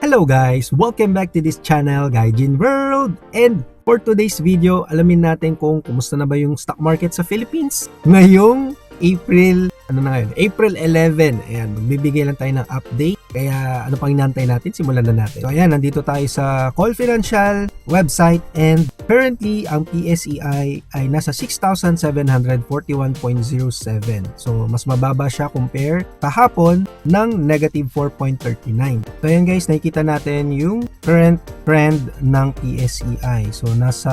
Hello guys! Welcome back to this channel, Gaijin World! And for today's video, alamin natin kung kumusta na ba yung stock market sa Philippines ngayong April 11. Ayan, magbibigay lang tayo ng update. Kaya ano pang inantay natin? Simulan na natin. So ayan, nandito tayo sa Call Financial website and currently ang PSEI ay nasa 6,741.07. So mas mababa siya compare kahapon ng negative 4.39. So ayan guys, nakikita natin yung current trend ng PSEI. So nasa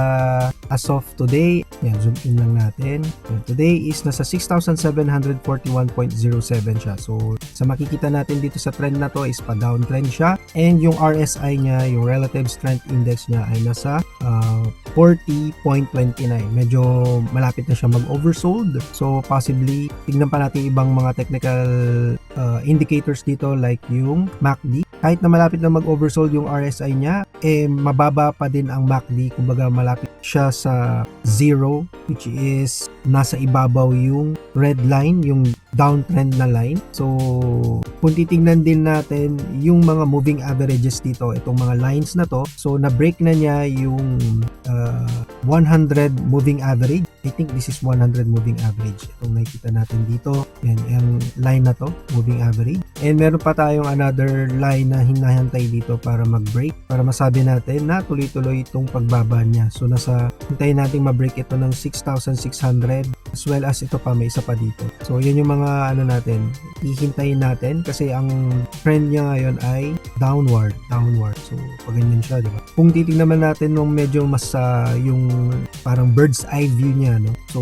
as of today, yan, zoom in lang natin. Today is nasa 6,741.07 siya. So sa makikita natin dito sa trend na to is pa downtrend siya, and yung RSI niya, yung relative strength index niya ay nasa 40.29. Medyo malapit na siya mag-oversold. So possibly tignan pa natin ibang mga technical indicators dito like yung MACD. Kahit na malapit na mag-oversold yung RSI niya, mababa pa din ang MACD. Kumbaga malapit siya sa zero, which is nasa ibabaw yung red line, yung downtrend na line. So kung titingnan din natin yung mga moving averages dito, itong mga lines na to, so na-break na niya yung 100 moving average. I think this is 100 moving average. Itong nakikita natin dito, yan, yung line na to, moving average. And meron pa tayong another line na hinahantay dito para mag-break, para masabi natin na tuloy-tuloy itong pagbaba niya. So hintayin natin ma-break ito ng 6,600, as well as ito pa, may isa pa dito. So yun yung mga natin, hihintayin natin kasi ang trend niya ngayon ay downward. So pag ganyan siya, di ba? Kung titingnan naman natin nung medyo mas yung parang bird's eye view niya, no? So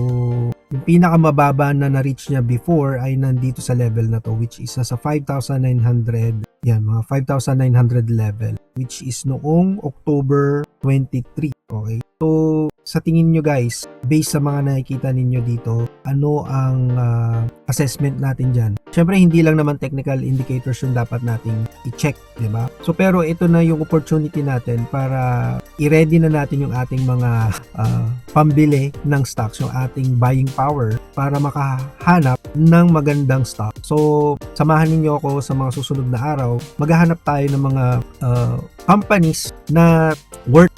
yung pinakamababa na na-reach niya before ay nandito sa level na to, which is sa 5,900. Yan, mga 5,900 level, which is noong October 23. Okay? So sa tingin nyo guys, based sa mga nakikita ninyo dito, ano ang assessment natin dyan? Syempre hindi lang naman technical indicators yung dapat nating i-check, di ba? So pero ito na yung opportunity natin para i-ready na natin yung ating mga pambili ng stocks, yung ating buying power para makahanap ng magandang stock. So samahan niyo ako sa mga susunod na araw, maghahanap tayo ng mga companies na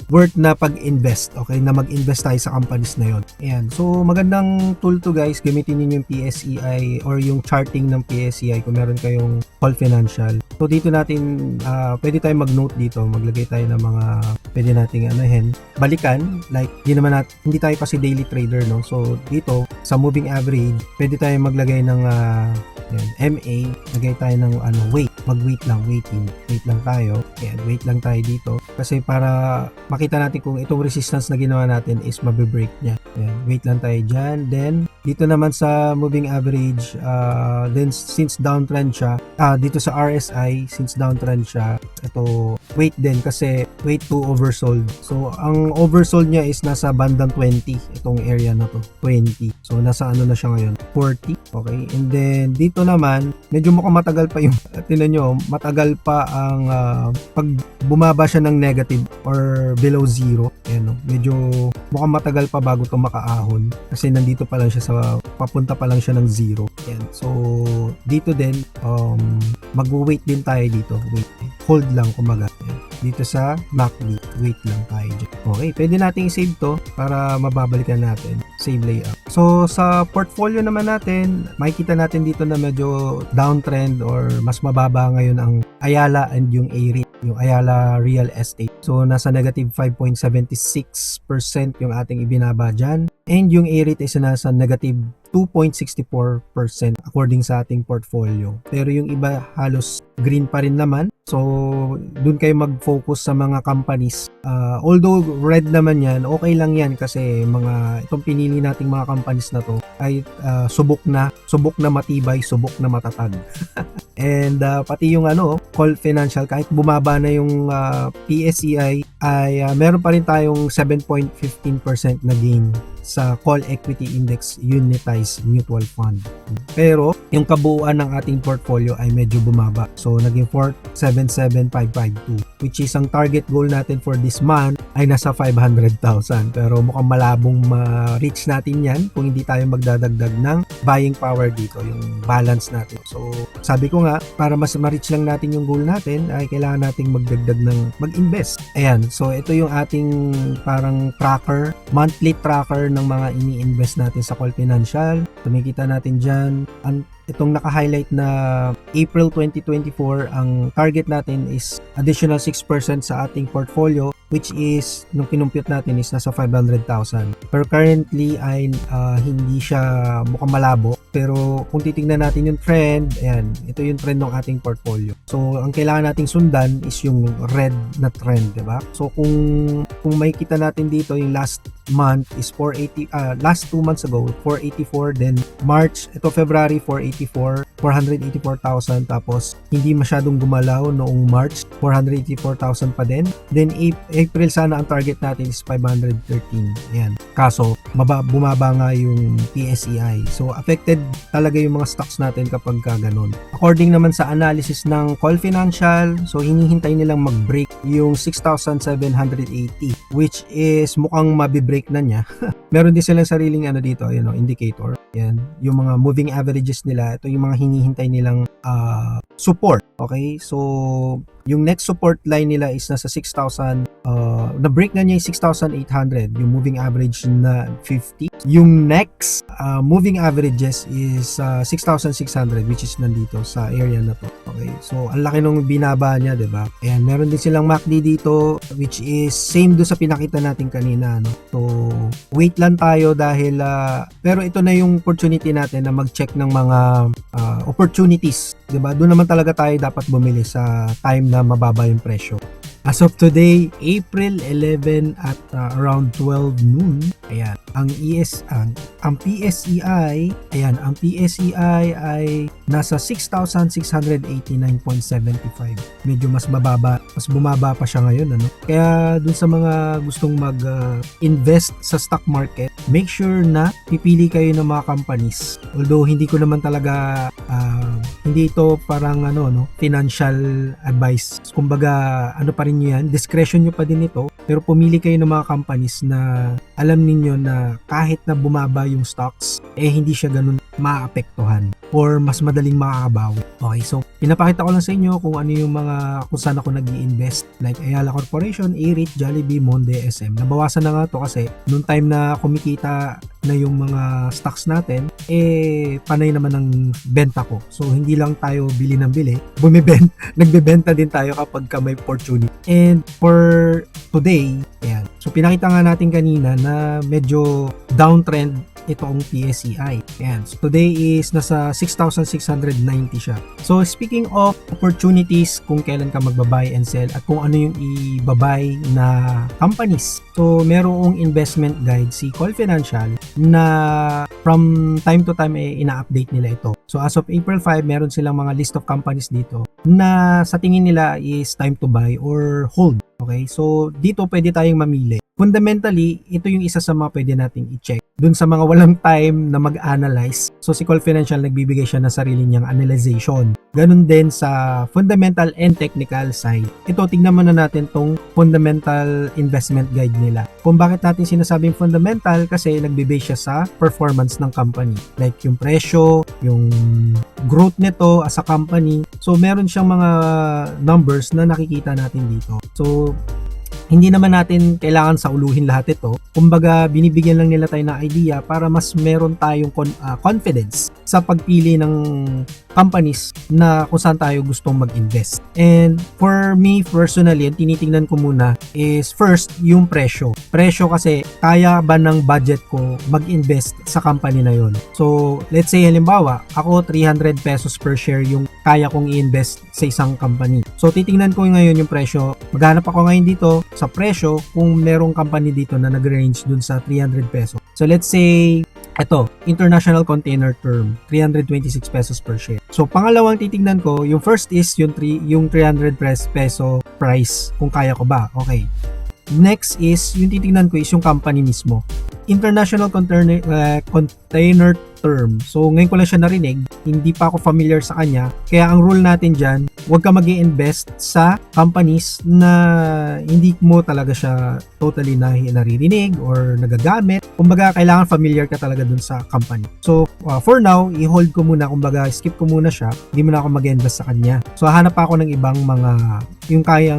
worth na pag-invest, okay, na mag-invest tayo sa companies na yon. Ayan, so magandang tool to guys, gamitin niyo yung PSEI or yung charting ng PSEI kung meron kayong Call Financial. So dito natin, pwede tayong mag-note dito, maglagay tayo ng mga pwede nating balikan, like hindi tayo kasi daily trader, no? So dito sa moving average, pwede tayong maglagay ng MA, lagay tayo ng wait lang tayo. Ayan, wait lang tayo dito kasi para makita natin kung itong resistance na ginawa natin is mabe-break niya. Ayan, wait lang tayo dyan. Then dito naman sa moving average, then since downtrend siya, dito sa RSI, since downtrend siya, ito wait din kasi wait to oversold. So ang oversold niya is nasa bandang 20, itong area na to, 20. So nasa na siya ngayon, 40. Okay, and then dito naman medyo mukhang matagal pa yung tinan nyo, matagal pa ang pag bumaba siya ng negative or below zero. Ayan, no? Medyo mukhang matagal pa bago ito makaahon kasi nandito pa lang siya papunta pa lang siya ng zero. Ayan. So dito din mag-wait din tayo dito. Hold lang kumaga. Ayan. Dito sa MACD, wait lang tayo dyan. Okay, pwede nating save to para mababalikan natin. Save layout. So sa portfolio naman natin, makikita natin dito na medyo downtrend or mas mababa ngayon ang Ayala and yung AREIT, yung Ayala Real Estate. So nasa negative 5.76% yung ating ibinaba dyan. And yung AREIT is nasa negative 2.64% according sa ating portfolio. Pero yung iba halos green pa rin naman. So dun kayo mag-focus sa mga companies. Although red naman yan, okay lang yan kasi itong pinili nating mga companies na to ay subok na matibay, subok na matatag. And pati yung Call Financial, kahit bumaba na yung PSEI, ay meron pa rin tayong 7.15% na gain sa Call Equity Index Unitized Mutual Fund. Pero yung kabuuan ng ating portfolio ay medyo bumaba. So naging 77552, which is ang target goal natin for this month ay nasa 500,000. Pero mukhang malabong ma-reach natin yan kung hindi tayo magdadagdag ng buying power dito, yung balance natin. So sabi ko nga, para mas ma-reach lang natin yung goal natin ay kailangan nating magdagdag ng mag-invest. Ayan, so ito yung ating parang tracker, monthly tracker ng mga ini-invest natin sa Call Financial. Tumikita natin dyan, itong naka-highlight na April 2024, ang target natin is additional 6% sa ating portfolio, which is, nung kinumpute natin, is nasa 500,000. Pero currently ay hindi siya mukhang malabo. Pero kung titingnan natin yung trend, ayan, ito yung trend ng ating portfolio. So ang kailangan nating sundan is yung red na trend, diba? So kung makikita natin dito, yung last month is 480, last 2 months ago 484, then March, ito February 484,000, tapos hindi masyadong gumalaw noong March, 484,000 pa din. Then April sana ang target natin is 513. Ayan. Kaso bumaba nga yung PSEI. So affected talaga yung mga stocks natin kapag ganun. According naman sa analysis ng Call Financial, so hinihintay nilang mag-break yung 6,780, which is mukhang mabi-break na niya. Meron din silang sariling dito, indicator. Yan, yung mga moving averages nila, ito yung mga hinihintay nilang support. Okay? So yung next support line nila is nasa 6,000, na-break na niya yung 6,800, yung moving average na 50. Yung next moving averages is 6,600, which is nandito sa area na to. Okay, so ang laki nung binaba niya, diba? Ayan, meron din silang MACD dito, which is same do sa pinakita natin kanina, no? So wait lang tayo dahil pero ito na yung opportunity natin na mag-check ng mga opportunities, diba? Doon naman talaga tayo dapat bumili sa time na mababa yung presyo. As of today, April 11 at around 12 noon, ayan, ang PSEI, ayan, ang PSEI ay nasa 6,689.75. Medyo mas bumaba pa siya ngayon, Kaya dun sa mga gustong mag-invest sa stock market, make sure na pipili kayo ng mga companies. Although hindi ko naman talaga hindi ito parang financial advice. Kumbaga, pa rin nyo yan, discretion nyo pa din ito, pero pumili kayo ng mga companies na alam ninyo na kahit na bumaba yung stocks, hindi siya ganun maapektuhan or mas madaling makakabawi. Okay, so pinapakita ko lang sa inyo kung ano yung kung saan ako nag-i-invest, like Ayala Corporation, A-REIT, Jollibee, Monde, SM. Nabawasan na nga to kasi noong time na kumikita na yung mga stocks natin, panay naman ng benta ko. So hindi lang tayo bili ng bili, nagbebenta din tayo kapag may opportunity. And for today, ayan. So pinakita nga natin kanina na medyo downtrend itong PSEI. Ayan. So today is nasa 6,690 siya. So speaking of opportunities, kung kailan ka magbabuy and sell at kung ano yung ibabay na companies. So merong investment guide si Call Financial na from time to time ina-update nila ito. So as of April 5, meron silang mga list of companies dito na sa tingin nila is time to buy or hold. Okay? So dito pwede tayong mamili. Fundamentally, ito yung isa sa mga pwede nating i-check. Dun sa mga walang time na mag-analyze, so si Call Financial nagbibigay siya ng sarili niyang analyzation. Ganun din sa fundamental and technical side. Ito, tignan muna natin tong fundamental investment guide nila. Kung bakit natin sinasabing fundamental, kasi nagbibase siya sa performance ng company. Like yung presyo, yung growth nito as a company. So meron siyang mga numbers na nakikita natin dito. So hindi naman natin kailangan sauluhin lahat ito. Kumbaga, binibigyan lang nila tayo ng idea para mas meron tayong confidence sa pagpili ng companies na kung saan tayo gustong mag-invest. And for me personally, ang tinitingnan ko muna is first yung presyo. Presyo kasi kaya ba ng budget ko mag-invest sa company na yon. So let's say halimbawa, ako 300 pesos per share yung kaya kong i-invest sa isang company. So titingnan ko ngayon yung presyo. Maghanap ako ngayon dito sa presyo kung merong company dito na nag-range dun sa 300 pesos. So let's say ito, International Container Term, 326 pesos per share. So pangalawang titingnan ko, yung first is yung 300 peso price, kung kaya ko ba. Okay. Next is, yung titingnan ko is yung company mismo. International Container Term. So ngayon ko lang siya narinig, hindi pa ako familiar sa kanya. Kaya ang rule natin dyan, huwag ka mag-i-invest sa companies na hindi mo talaga siya totally naririnig or nagagamit. Kumbaga, kailangan familiar ka talaga dun sa company. So, for now, i-hold ko muna, kumbaga, skip ko muna siya. Hindi mo na ako mag-invest sa kanya. So, hanap pa ako ng ibang mga, yung kaya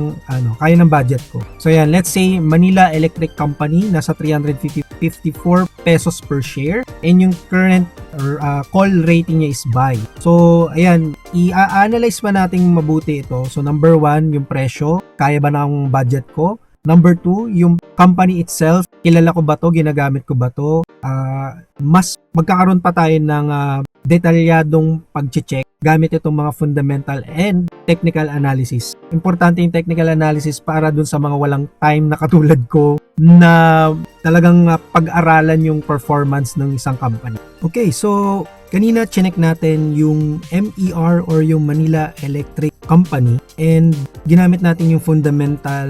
ng budget ko. So, yan, let's say, Manila Electric Company, nasa 354 pesos per share. And yung current or call rating niya is buy. So, ayan, i-analyze pa natin mabuti ito. So, number 1, yung presyo. Kaya ba ng budget ko? Number 2, yung company itself. Kilala ko ba to? Ginagamit ko ba to? Mas magkakaroon pa tayo ng detalyadong pag-check gamit itong mga fundamental and technical analysis. Importante yung technical analysis para dun sa mga walang time na katulad ko na talagang pag-aralan yung performance ng isang company. Okay, so kanina chinek natin yung MER or yung Manila Electric Company and ginamit natin yung fundamental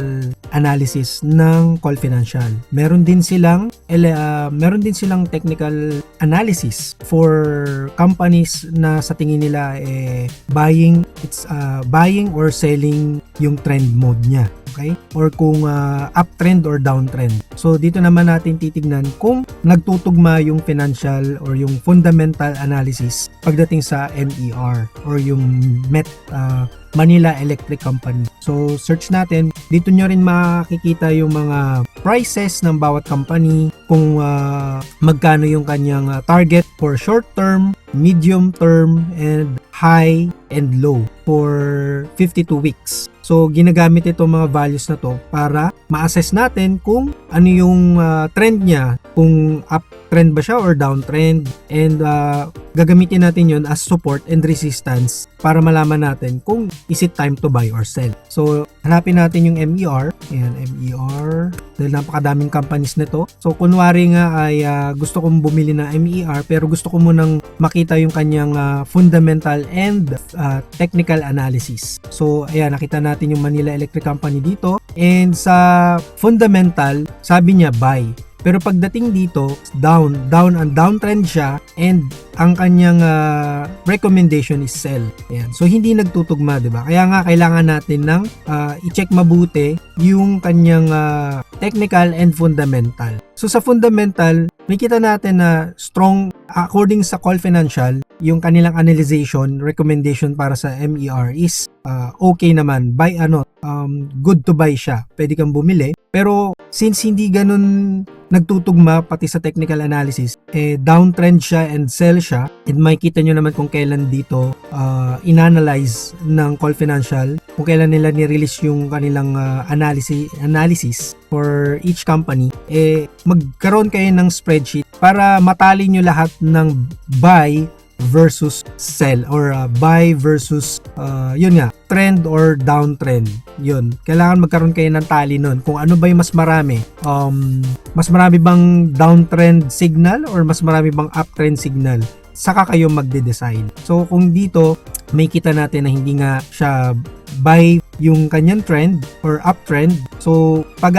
analysis ng Call Financial. Meron din silang technical analysis for companies na sa tingin nila buying or selling yung trend mode niya. Okay? Or kung uptrend or downtrend. So dito naman natin titignan kung nagtutugma yung financial or yung fundamental analysis pagdating sa MER or yung Manila Electric Company. So search natin, dito nyo rin makikita yung mga prices ng bawat company, kung magkano yung kanyang target for short term, medium term, and high and low for 52 weeks. So, ginagamit itong mga values na to para ma-assess natin kung ano yung trend niya, kung uptrend ba siya or downtrend, and gagamitin natin yun as support and resistance para malaman natin kung is it time to buy or sell. So, hanapin natin yung MER. Ayan, MER. Dahil napakadaming companies nito. So, kunwari nga ay gusto kong bumili ng MER pero gusto ko munang makita yung kanyang fundamental and technical analysis. So, ayan, nakita natin yung Manila Electric Company dito. And sa fundamental, sabi niya buy. Pero pagdating dito, downtrend siya, and ang kanyang recommendation is sell. Ayan. So hindi nagtutugma, 'di ba? Kaya nga kailangan natin ng i-check mabuti yung kanyang technical and fundamental. So sa fundamental, makita natin na strong according sa Call Financial, yung kanilang analyzation, recommendation para sa MER is okay naman. Good to buy siya. Pwede kang bumili. Pero since hindi ganun nagtutugma pati sa technical analysis, downtrend siya and sell siya, and makikita nyo naman kung kailan dito inanalyze ng Call Financial, kung kailan nila ni-release yung kanilang analysis for each company, magkaroon kayo ng spreadsheet para matali nyo lahat ng buy versus sell or buy versus yun nga, trend or downtrend. Yun, kailangan magkaroon kayo ng tali nun kung ano ba yung mas marami. Mas marami bang downtrend signal or mas marami bang uptrend signal? Saka kayo magde-decide. So kung dito may kita natin na hindi nga siya buy yung kanyang trend or uptrend, so pag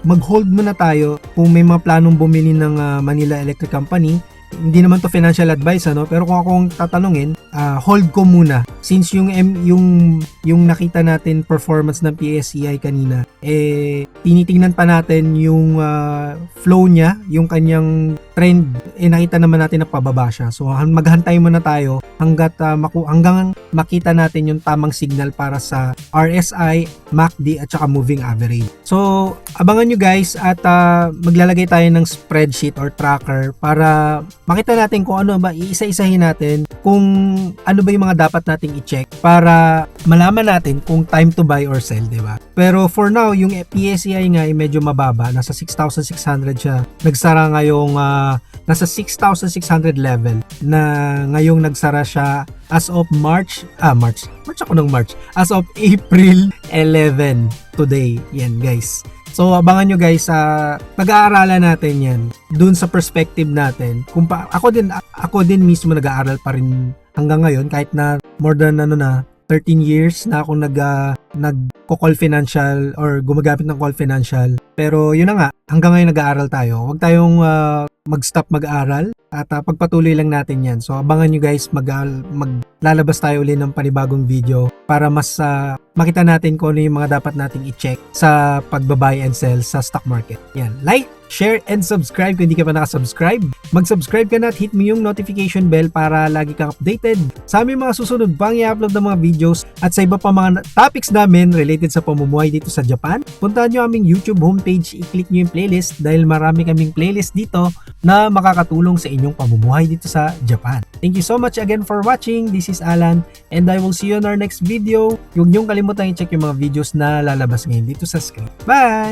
mag-hold muna tayo kung may mga planong bumili ng Manila Electric Company. Hindi naman to financial advice, pero kung akong tatanungin, hold ko muna since yung nakita natin performance ng PSEI kanina, tinitingnan pa natin yung flow niya, yung kanyang trend, nakita naman natin na pababa siya. So maghantay muna tayo hanggang makita natin yung tamang signal para sa RSI, MACD at saka moving average. So abangan nyo guys, at maglalagay tayo ng spreadsheet or tracker para makita natin kung ano ba, iisa-isahin natin kung ano ba yung mga dapat nating i-check para malaman natin kung time to buy or sell, diba? Pero for now, yung PSEI nga ay medyo mababa, nasa 6,600 siya. Nagsara ngayong nasa 6,600 level na ngayong nagsara siya as of March as of April 11 today. Yan guys. So abangan nyo guys, pag-aaralan natin yan dun sa perspective natin. Ako din mismo nag-aaral pa rin hanggang ngayon, kahit na more than 13 years na akong nagko-call financial or gumagamit ng call financial. Pero yun na nga, hanggang ngayon nag-aaral tayo. Huwag tayong mag-stop mag-aral At pagpatuloy lang natin yan. So abangan nyo guys, maglalabas tayo ulit ng panibagong video para mas makita natin kung ano yung mga dapat nating i-check sa pagbabuy and sell sa stock market. Yan, like, share, and subscribe kung hindi ka pa nakasubscribe. Mag-subscribe ka na at hit mo yung notification bell para lagi kang updated sa aming mga susunod pang i-upload ng mga videos at sa iba pa mga topics namin related sa pamumuhay dito sa Japan. Puntahan nyo aming YouTube homepage, i-click nyo yung playlist dahil marami kaming playlist dito na makakatulong sa inyong pamumuhay dito sa Japan. Thank you so much again for watching. This is Alan and I will see you on our next video. Huwag niyong kalimutan i-check yung mga videos na lalabas ngayon dito sa screen. Bye!